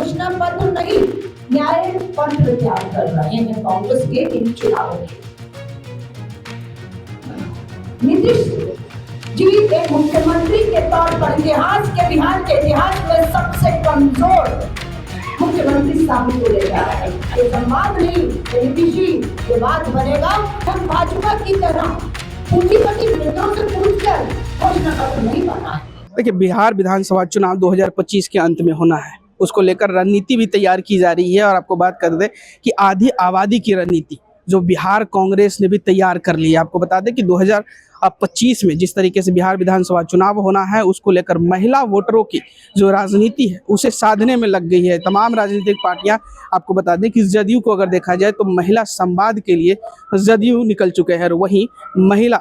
घोषणा पत्र नहीं, न्याय पत्र तैयार कर रहे हैं कांग्रेस के इन चुनावों के। नीतीश जी एक मुख्यमंत्री के तौर पर इतिहास के, बिहार के इतिहास में सबसे कमजोर मुख्यमंत्री साबित हो रहा है। ये संवाद नहीं, नीतीश जी ये बात बनेगा। हम भाजपा की तरह पूंजीपति नेताओं से पूछकर घोषणा पत्र नहीं बना है। देखिए, बिहार विधानसभा चुनाव 2025 के अंत में होना है, उसको लेकर रणनीति भी तैयार की जा रही है। और आपको बात कर दें कि आधी आबादी की रणनीति जो बिहार कांग्रेस ने भी तैयार कर ली है। आपको बता दें कि 2025 में जिस तरीके से बिहार विधानसभा चुनाव होना है, उसको लेकर महिला वोटरों की जो राजनीति है उसे साधने में लग गई है तमाम राजनीतिक पार्टियां। आपको बता दें कि जदयू को अगर देखा जाए तो महिला संवाद के लिए जदयू निकल चुके हैं। और वहीं महिला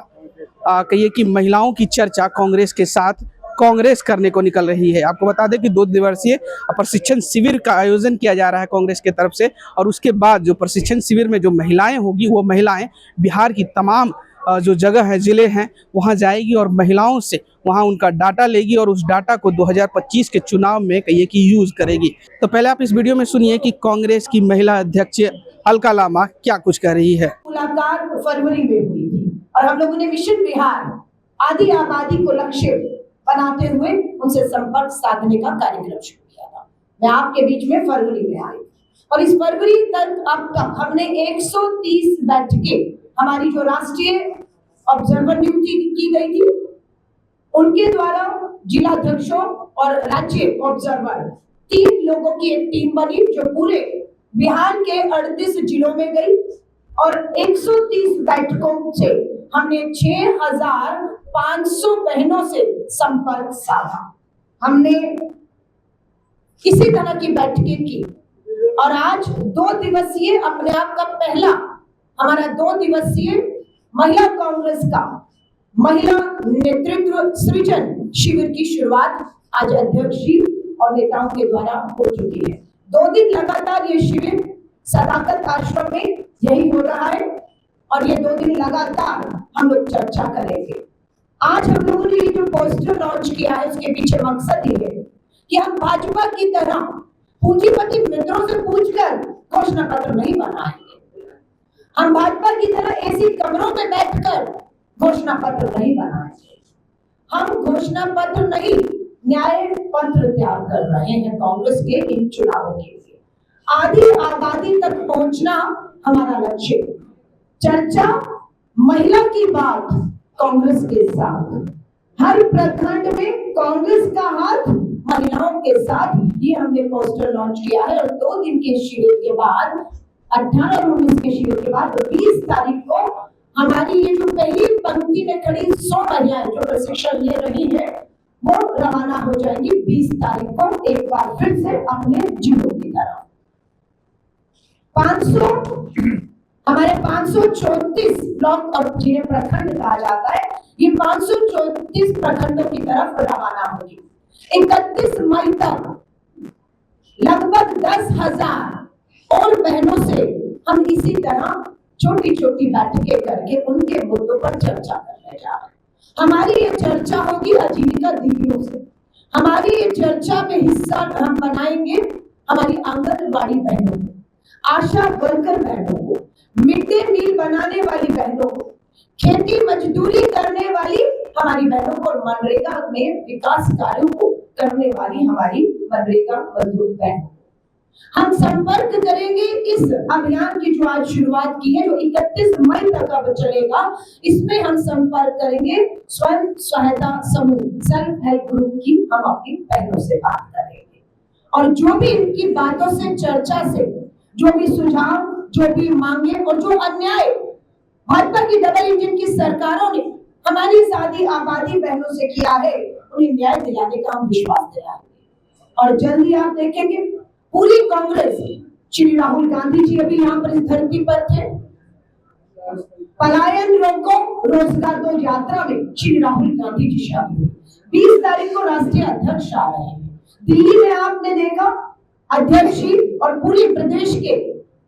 कहिए कि महिलाओं की चर्चा कांग्रेस के साथ कांग्रेस करने को निकल रही है। आपको बता दें कि 2 दिवसीय प्रशिक्षण शिविर का आयोजन किया जा रहा है कांग्रेस की तरफ से। और उसके बाद जो प्रशिक्षण शिविर में जो महिलाएं होगी, वो महिलाएं बिहार की तमाम जो जगह है, जिले हैं, वहां जाएगी और महिलाओं से वहां उनका डाटा लेगी और उस डाटा को 2025 के चुनाव में कहिए कि यूज करेगी। तो पहले आप इस वीडियो में सुनिए कि कांग्रेस की महिला अध्यक्ष अलका लामा क्या कुछ कर रही है। मुलाकात फरवरी में हुई थी और हम लोगों ने मिशन बिहार आधी आबादी को लक्ष्य बनाते हुए उनसे संपर्क साधने का कार्यक्रम शुरू किया था। मैं आपके बीच में फरवरी में आई और इस फरवरी तक अब तक हमने 130 बैठकें, हमारी जो राष्ट्रीय ऑब्जर्वर नियुक्ति की गई थी उनके द्वारा जिला अध्यक्षों और राज्य ऑब्जर्वर 3 लोगों की एक टीम बनी जो पूरे बिहार के 38 जिलों में गई और 130 बैठकों से हमने 6500 बहनों से संपर्क साधा। हमने इसी तरह की बैठकें की और आज 2 दिवसीय अपने आप का पहला हमारा 2 दिवसीय महिला कांग्रेस का महिला नेतृत्व सृजन शिविर की शुरुआत आज अध्यक्ष जी और नेताओं के द्वारा हो चुकी है। 2 दिन लगातार ये शिविर सदाकत आश्रम में यही हो रहा है और ये 2 दिन लगातार हम लोग चर्चा करेंगे। आज हम लोगों ने ये जो पोस्टर लॉन्च किया है उसके पीछे मकसद ये है कि हम भाजपा की तरह पूंजीपति मित्रों से पूछकर घोषणा पत्र नहीं बनाएंगे। हम भाजपा की तरह ऐसी कमरों में बैठकर घोषणा पत्र नहीं बनाएंगे। हम घोषणा पत्र नहीं, न्याय पत्र तैयार कर रहे हैं कांग्रेस के इन चुनावों के लिए। आधी आबादी तक पहुंचना हमारा लक्ष्य। चर्चा महिला की बात कांग्रेस के साथ, हर प्रखंड में कांग्रेस का हाथ महिलाओं के साथ, ये हमने पोस्टर लॉन्च किया है। और 2 दिन के शिविर के बाद 18 और 19 के शिविर के बाद 20 तारीख को हमारी ये जो पहली पंक्ति में खड़ी 100 महिलाएं जो प्रशिक्षण ले रही है वो रवाना हो जाएंगी 20 तारीख को एक बार फिर से अपने जिलों की तरफ। 500 हमारे 534 ब्लॉक और जिन्हें प्रखंड कहा जाता है, ये 534 प्रखंडों की तरफ रवाना होगी। 31 मई तक लगभग 10,000 और बहनों से हम इसी तरह छोटी छोटी बैठकें करके उनके मुद्दों पर चर्चा करने जा रहे हैं। हमारी ये चर्चा होगी आजीविका दीदियों से। हमारी ये चर्चा में हिस्सा हम बनाएंगे हमारी आंगनबाड़ी बहनों को, आशा वर्कर बहनों को, मिड डे मील बनाने वाली बहनों को, खेती मजदूरी करने वाली हमारी बहनों को, मनरेगा में विकास कार्यों को करने वाली हमारी मनरेगा मजदूर बहनों को हम संपर्क करेंगे। इस अभियान की जो आज शुरुआत की है जो 31 मई तक अब चलेगा, इसमें हम संपर्क करेंगे स्वयं सहायता समूह, सेल्फ हेल्प ग्रुप की हम अपनी बहनों से बात करेंगे और जो भी इनकी बातों से, चर्चा से, जो भी सुझाव, जो भी मांगे और जो अन्याय भाजपा की डबल इंजन की सरकारों ने हमारी सादी आबादी बहनों से किया है, उन्हें न्याय दिलाने का हम विश्वास दिलाएंगे। और जल्दी आप देखेंगे पूरी कांग्रेस, श्री राहुल गांधी जी अभी यहाँ पर इस धरती पर थे, पलायन रोको रोजगार दो यात्रा में श्री राहुल गांधी जी शामिल 20 तारीख को राष्ट्रीय अध्यक्ष आ रहे हैं। दिल्ली में आपने देखा अध्यक्ष जी और पूरे प्रदेश के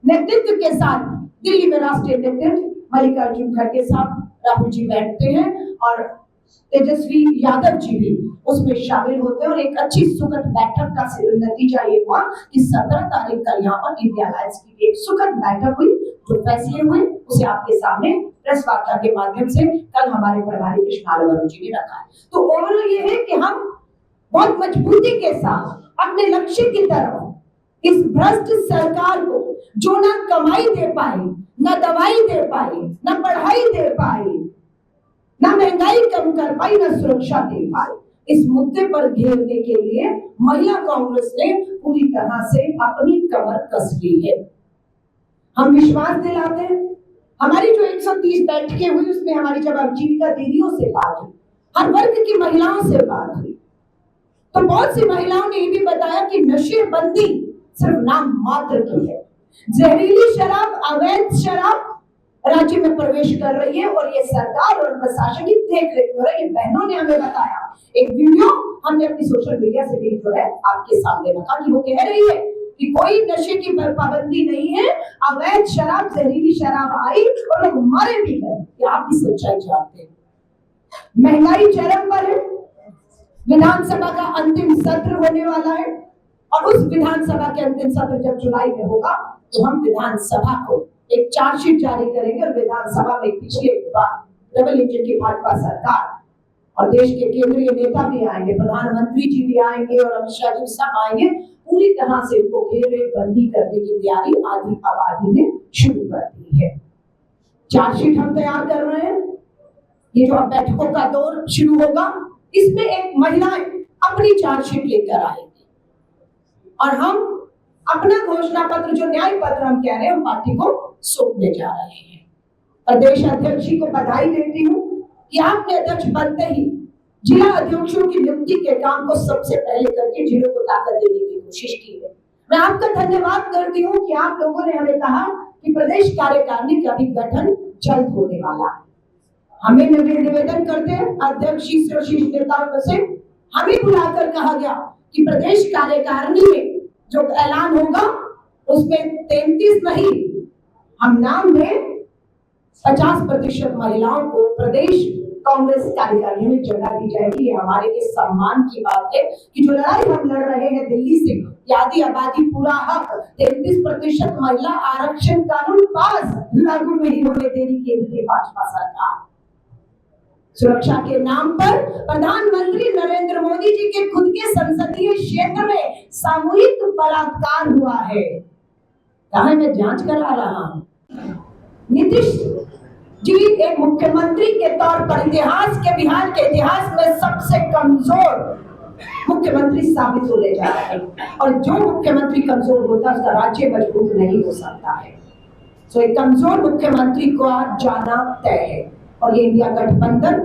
नेतृत्व के साथ दिल्ली में राष्ट्रीय नेतृत्व मल्लिकार्जुन खड़गे साहब राहुल जी बैठते हैं और तेजस्वी यादव जी भी उसमें शामिल होते हैं और एक अच्छी सुखद बैठक का नतीजा ये हुआ कि 17 तारीख का यहाँ पर इंडिया अलायंस की एक सुखद बैठक हुई, जो फैसले हुए उसे आपके सामने प्रेस वार्ता के माध्यम से कल हमारे प्रभारी कृष्णाल वरुण जी ने रखा है। तो ओवरऑल ये है कि हम बहुत मजबूती के साथ अपने लक्ष्य की तरफ इस भ्रष्ट सरकार को, जो ना कमाई दे पाई, ना दवाई दे पाई, ना पढ़ाई दे पाई, ना महंगाई कम कर पाई, ना सुरक्षा दे पाई, इस मुद्दे पर घेरने के लिए महिला कांग्रेस ने पूरी तरह से अपनी कमर कस ली है। हम विश्वास दिलाते हैं, हमारी जो 130 बैठकें हुई उसमें हमारी जब आजीविका दीदियों से बात हुई, हर वर्ग की महिलाओं से बात हुई, तो बहुत सी महिलाओं ने ये भी बताया कि नशेबंदी सिर्फ नाम मात्र की है। जहरीली शराब, अवैध शराब राज्य में प्रवेश कर रही है और ये सरकार और प्रशासन की देख रेख में है। बहनों ने हमें बताया, एक वीडियो हमने अपनी सोशल मीडिया से भी जो है आपके सामने रखा कि वो कह रही है कि कोई नशे की पाबंदी नहीं है, अवैध शराब, जहरीली शराब आई और लोग मारे भी गए। ये आप भी सच्चाई जानते हैं। महंगाई चरम पर है, विधानसभा का अंतिम सत्र होने वाला है और उस विधानसभा के अंतिम सत्र जब जुलाई में होगा तो हम विधानसभा को एक चार्जशीट जारी करेंगे और विधानसभा में पिछले बार डबल इंजन की भाजपा सरकार और देश के केंद्रीय नेता भी आएंगे, प्रधानमंत्री जी भी आएंगे और अमित शाह जी सब आएंगे, पूरी तरह से उनको घेरेबंदी करने की तैयारी आधी आबादी ने शुरू कर दी है। चार्जशीट हम तैयार कर रहे हैं। ये जो अब बैठकों का दौर शुरू होगा, इसमें एक महिलाएं अपनी चार्जशीट लेकर आएंगी और हम अपना घोषणा पत्र, जो न्याय पत्र हम कह रहे हैं, पार्टी को सौंपने जा रहे हैं। प्रदेश अध्यक्ष जी को बधाई देती हूँ कि आपने अध्यक्ष बनते ही जिला अध्यक्षों की नियुक्ति के काम को सबसे पहले करके जिलों को ताकत देने की कोशिश की है। मैं आपका धन्यवाद करती हूँ कि आप लोगों ने हमें कहा कि प्रदेश कार्यकारिणी का भी गठन जल्द होने वाला है। हमें निवेदन करते हैं अध्यक्ष जी से और शीर्ष नेताओं से, हमें बुलाकर कहा गया कि प्रदेश कार्यकारिणी में जो ऐलान होगा उसमें 33 नहीं, हम नाम में 50% महिलाओं को प्रदेश कांग्रेस कार्यकारिणी में जगह दी जाएगी। ये हमारे लिए सम्मान की बात है कि जो लड़ाई हम लड़ रहे हैं दिल्ली से, आधी आबादी पूरा हक, 33% महिला आरक्षण कानून पास, लागू नहीं होने देनी केंद्रीय भाजपा सरकार। सुरक्षा के नाम पर प्रधानमंत्री नरेंद्र मोदी जी के खुद के संसदीय क्षेत्र में सामूहिक बलात्कार हुआ है। कहाँ मैं जांच करा रहा हूँ। नीतीश जी एक मुख्यमंत्री के तौर पर बिहार के इतिहास में सबसे कमजोर मुख्यमंत्री साबित होने जा रहे हैं और जो मुख्यमंत्री कमजोर होता है उसका राज्य मजबूत नहीं हो सकता है। तो एक कमजोर मुख्यमंत्री को आज जाना तय है और ये इंडिया गठबंधन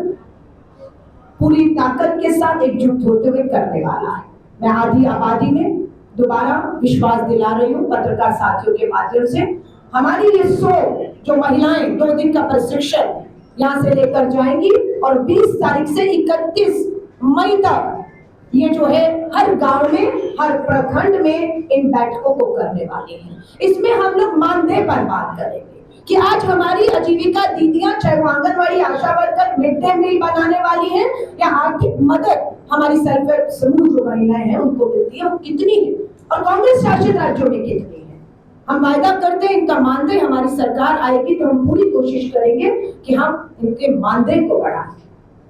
पूरी ताकत के साथ एकजुट होते हुए करने वाला है। मैं आधी आबादी में दोबारा विश्वास दिला रही हूँ पत्रकार साथियों के माध्यम से। हमारी ये 100 जो महिलाएं 2 दिन का प्रशिक्षण यहाँ से लेकर जाएंगी और 20 तारीख से 31 मई तक ये जो है हर गांव में, हर प्रखंड में इन बैठकों को करने वाले हैं। इसमें हम लोग मानदेय पर बात करेंगे कि आज हमारी आजीविका दीदियां, चाहे वो आंगनबाड़ी आशा वर्कर, मिड डे मील बनाने वाली हैं या आर्थिक मदद हमारी सेल्फ हेल्प समूह जो महिलाएं हैं उनको मिलती है, वो कितनी है और कांग्रेस शासित राज्यों में कितनी है। हम वायदा करते हैं इनका मानदेय, हमारी सरकार आएगी तो हम पूरी कोशिश करेंगे कि हम इनके मानदेय को बढ़ाएं।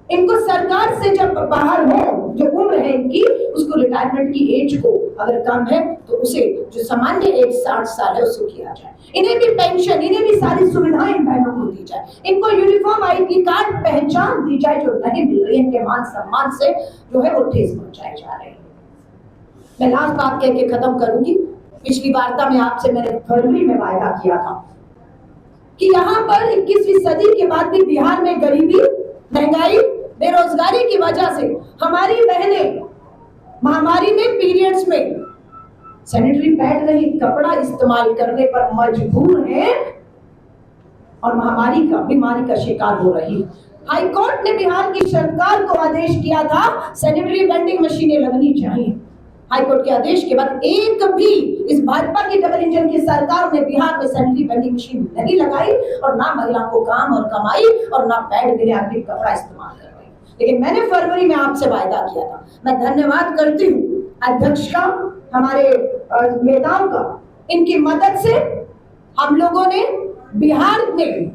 इनको सरकार से जब बाहर हो, जो उम्र है इनकी, उसको रिटायरमेंट की एज को अगर कम है तो उसे जो सामान्य एज 60 साल है उसको किया जाए। इन्हें भी पेंशन, इन्हें भी सारी सुविधाएं इन बहनों को दी जाए। इनको यूनिफॉर्म ID कार्ड पहचान दी जाए जो नहीं मिल रही है, इनके मान सम्मान से जो है वो ठेस पहुंचाई जा रही है। मैं लास्ट बात कह के खत्म करूंगी। पिछली वार्ता में आपसे मैंने फरवरी में वायदा किया था कि यहाँ पर 21वीं सदी के बाद भी बिहार में गरीबी, महंगाई, बेरोजगारी की वजह से हमारी बहनें महामारी में, पीरियड्स में सैनिटरी पैड नहीं कपड़ा इस्तेमाल करने पर मजबूर हैं और महामारी का, बीमारी का शिकार हो रही है। हाई कोर्ट ने बिहार की सरकार को आदेश किया था सैनिटरी वेंडिंग मशीनें लगनी चाहिए। हाई कोर्ट के आदेश के बाद एक भी इस भाजपा की डबल इंजन की सरकार ने बिहार में सैनिटरी वेंडिंग मशीन नहीं लगाई और ना महिलाओं को काम और कमाई और ना पैड मिले, आखिर कपड़ा इस्तेमाल कर रही। लेकिन मैंने फरवरी में आपसे वायदा किया था। मैं धन्यवाद करती हूँ अध्यक्ष का, हमारे नेताओं का। इनकी मदद से हम लोगों ने बिहार में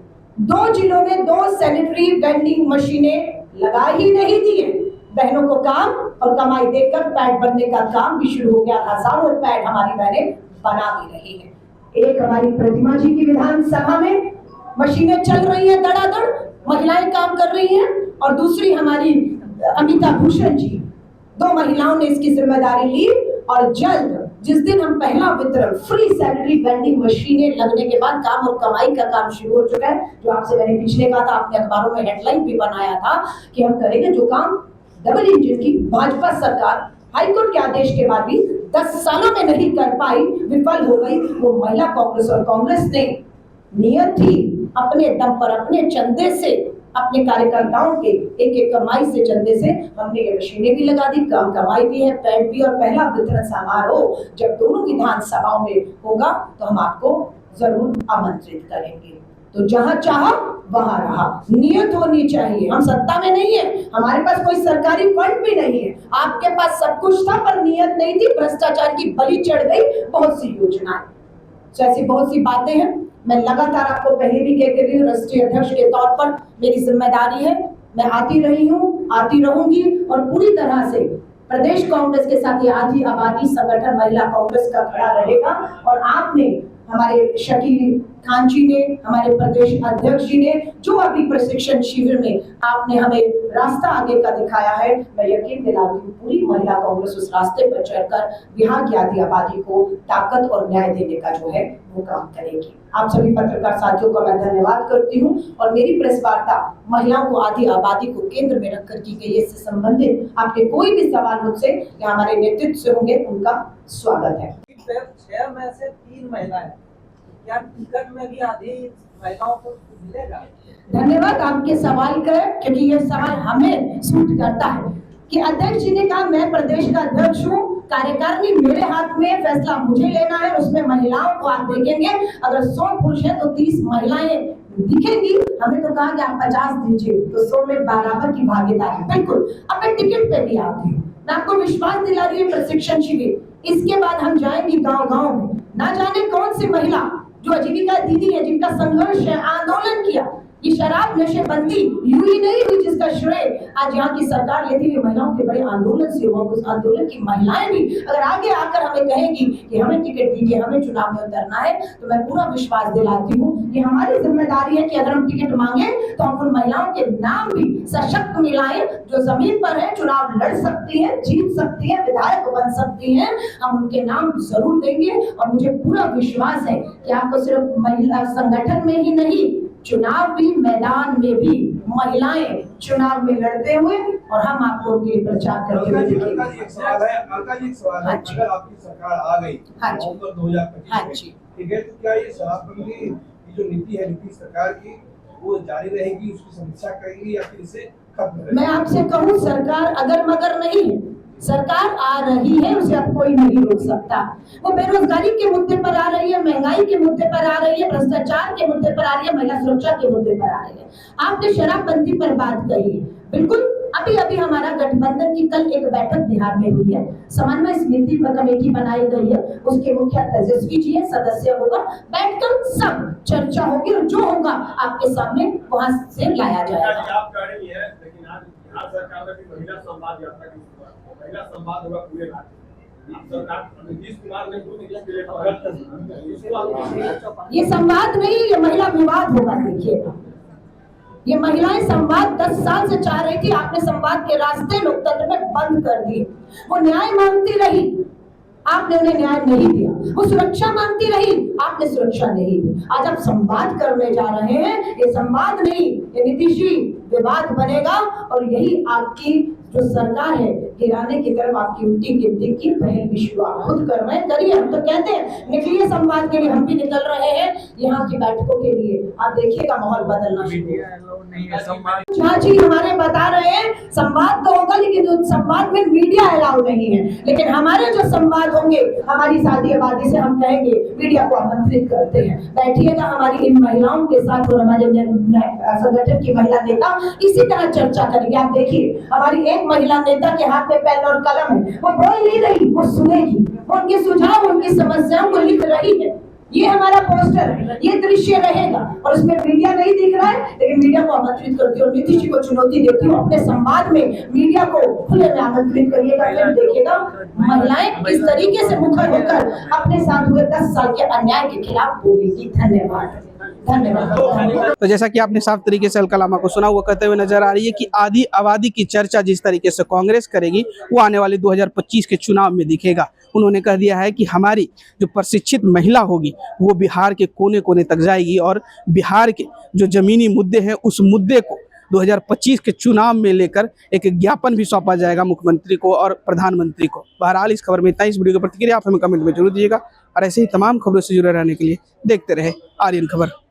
2 जिलों में 2 सैनिटरी वेंडिंग मशीनें लगा ही नहीं दी है। बहनों को काम और कमाई देकर पैड बनने का काम भी शुरू हो गया। हजारों पैड हमारी बहनें बना भी रही है। एक हमारी प्रतिमा जी की विधानसभा में मशीनें चल रही हैं, धड़ाधड़ महिलाएं काम कर रही हैं, और दूसरी हमारी अमिता भूषण जी, 2 महिलाओं ने इसकी जिम्मेदारी ली। और जल्द जिस दिन हम पहला वितरण फ्री सैनिटरी वेंडिंग मशीनें लगने के बाद काम और कमाई का काम शुरू हो चुका है, जो आपसे मैंने पिछले कहा था, आपने अखबारों में हेडलाइन भी बनाया था कि हम करेंगे जो काम डबल इंजन की भाजपा सरकार हाईकोर्ट के आदेश के बाद भी 10 सालों में नहीं कर पाई, विफल हो गई, वो महिला कांग्रेस और कांग्रेस ने नियत थी अपने दम पर, अपने चंदे से, अपने कार्यकर्ताओं के एक कमाई से, चंदे से हमने ये मशीनें भी लगा दी, काम कमाई भी है, पैड भी, और पहला वितरण समारोह जब दोनों विधानसभाओं में होगा तो हम आपको जरूर आमंत्रित करेंगे। तो जहां चाहा वहां रहा, नियत होनी चाहिए। हम सत्ता में नहीं है, हमारे पास कोई सरकारी फंड भी नहीं है, आपके पास सब कुछ था पर नियत नहीं थी, भ्रष्टाचार की बलि चढ़ गई बहुत सी योजनाएं। तो ऐसी बहुत सी बातें हैं। मैं लगातार आपको पहले भी कहते रही हूँ, राष्ट्रीय अध्यक्ष के तौर पर मेरी जिम्मेदारी है, मैं आती रही हूँ, आती रहूंगी, और पूरी तरह से प्रदेश कांग्रेस के साथ ये आधी आबादी संगठन महिला कांग्रेस का खड़ा रहेगा। और आपने, हमारे शकील खान जी ने, हमारे प्रदेश अध्यक्ष जी ने, जो अभी प्रशिक्षण शिविर में आपने हमें रास्ता आगे का दिखाया है, मैं यकीन दिलाती हूँ पूरी महिला कांग्रेस उस रास्ते पर चलकर बिहार की आधी आबादी को ताकत और न्याय देने का जो है वो काम करेगी। आप सभी पत्रकार साथियों का मैं धन्यवाद करती हूँ। और मेरी प्रेस वार्ता महिलाओं को, आधी आबादी को केंद्र में रखकर की गई, इससे संबंधित आपके कोई भी सवाल मुझसे या हमारे नेतृत्व से होंगे, उनका स्वागत है। 6 में से 3 महिलाएं, क्या टिकट में भी आधी महिलाओं को मिलेगा? धन्यवाद आपके सवाल का, क्योंकि ये सवाल हमें सूट करता है कि अध्यक्ष जी ने कहा मैं प्रदेश का अध्यक्ष हूँ, कार्यकारिणी मेरे हाथ में, फैसला मुझे लेना है, उसमें महिलाओं को आप देखेंगे। अगर 100 पुरुष है तो 30 महिलाएं दिखेंगी। हमें तो कहा कि आप 50 दीजिए, तो 100 में बराबर की भागीदारी। बिल्कुल, अब मैं टिकट पे भी आती हूँ, मैं आपको विश्वास दिला रही हूँ। प्रशिक्षण शिविर, इसके बाद हम जाएंगे गांव-गांव में, ना जाने कौन सी महिला जो आजीविका दीदी है, जिनका संघर्ष है, आंदोलन किया, ये शराब नशेबंदी यूं ही नहीं हुई जिसका श्रेय आज यहाँ की सरकार लेती हुई महिलाओं के बड़े आंदोलन से हुआ। उस आंदोलन की महिलाएं भी अगर आगे आकर हमें कहेंगी कि हमें टिकट दीजिए, हमें चुनाव में उतरना है, तो मैं पूरा विश्वास दिलाती हूँ कि हमारी जिम्मेदारी है कि अगर हम टिकट मांगे तो हम उन महिलाओं के नाम भी सशक्त मिलाएं जो जमीन पर है, चुनाव लड़ सकती है, जीत सकती है, विधायक बन सकती है, हम उनके नाम जरूर देंगे। और मुझे पूरा विश्वास है कि आपको सिर्फ महिला संगठन में ही नहीं, चुनाव भी मैदान में भी महिलाएं चुनाव में लड़ते हुए, और हम आपको उनके प्रचार करते हुए दिखेंगे। एक सवाल है, अगर आपकी सरकार आ गई नवंबर 2025 में, ठीक है, तो क्या ये शराबबंदी की जो नीति है, नीति सरकार की, वो जारी रहेगी, उसकी समीक्षा करेंगी, या फिर इसे खत्म करेंगी? मैं आपसे कहूँ, सरकार अगर मगर नहीं है, सरकार आ रही है, उसे अब कोई नहीं रोक सकता। वो बेरोजगारी के मुद्दे पर आ रही है, महंगाई के मुद्दे पर आ रही है, भ्रष्टाचार के मुद्दे पर आ रही है, महिला सुरक्षा के मुद्दे पर आ रही है। आपने शराबबंदी पर बात कही है, बिल्कुल। अभी अभी हमारा गठबंधन की कल एक बैठक बिहार में हुई है, समन्वय समिति पर कमेटी बनाई गई है, उसके मुखिया तेजस्वी जी है, सदस्य होगा, बैठकर सब चर्चा होगी और जो होगा आपके सामने वहां से लाया जाएगा। आप कह रही है, लेकिन आज बिहार सरकार ने भी महिला संवाद यात्रा की शुरुआत, महिला संवाद होगा पूरे राज्य। सरकार नीतीश कुमार ने ये संवाद नहीं, ये महिला विवाद होगा। देखिएगा, ये महिलाएं संवाद 10 साल से चाह रही थी, आपने संवाद के रास्ते लोकतंत्र में बंद कर दिए। वो न्याय मांगती रही, आपने उन्हें न्याय नहीं दिया। वो सुरक्षा मांगती रही, आपने सुरक्षा नहीं दी। आज आप संवाद करने जा रहे हैं, ये संवाद नहीं, ये नीतीश जी विवाद बनेगा। और यही आपकी जो सरकार है, गिराने की तरफ आपकी उल्टी गिनती की पहल भी शुरू आप खुद कर रहे हैं, करिए। हम तो कहते हैं निकलिए संवाद के लिए, हम भी निकल रहे हैं यहाँ की बैठकों के लिए। आप देखिएगा माहौल बदलना शुरू। हाँ जी, हमारे बता रहे हैं संवाद तो होगा, लेकिन उस संवाद में मीडिया अलाउ नहीं है। लेकिन हमारे जो संवाद होंगे हमारी शादी आबादी से, हम कहेंगे मीडिया को आमंत्रित करते हैं, बैठिएगा हमारी इन महिलाओं के साथ और हमारे संगठन की महिला नेता इसी तरह चर्चा करेंगे। आप देखिए हमारी एक महिला नेता के हाथ में पेन और कलम है, वो बोल नहीं रही, वो सुनेगी, वो उनके सुझाव उनकी समस्याओं को लिख रही है। ये हमारा पोस्टर है, ये दृश्य रहेगा और उसमें मीडिया नहीं दिख रहा है, लेकिन मीडिया को आमंत्रित करती हूँ, नीतीश जी को चुनौती देती हूँ, अपने संवाद में मीडिया को खुले में आमंत्रित करिएगा। फिर देखिएगा महिलाएं किस तरीके से मुखर होकर अपने साथ हुए 10 साल के अन्याय के खिलाफ बोलेगी। धन्यवाद। तो जैसा कि आपने साफ तरीके से अलका लामा को सुना, वो कहते हुए नजर आ रही है कि आधी आबादी की चर्चा जिस तरीके से कांग्रेस करेगी वो आने वाले 2025 के चुनाव में दिखेगा। उन्होंने कह दिया है कि हमारी जो प्रशिक्षित महिला होगी वो बिहार के कोने कोने तक जाएगी और बिहार के जो जमीनी मुद्दे हैं उस मुद्दे को 2025 के चुनाव में लेकर एक ज्ञापन भी सौंपा जाएगा मुख्यमंत्री को और प्रधानमंत्री को। बहरहाल इस खबर में इतना। इस वीडियो की प्रतिक्रिया आप हमें कमेंट में जरूर दीजिएगा और ऐसे ही तमाम खबरों से जुड़े रहने के लिए देखते रहे आर्यन खबर।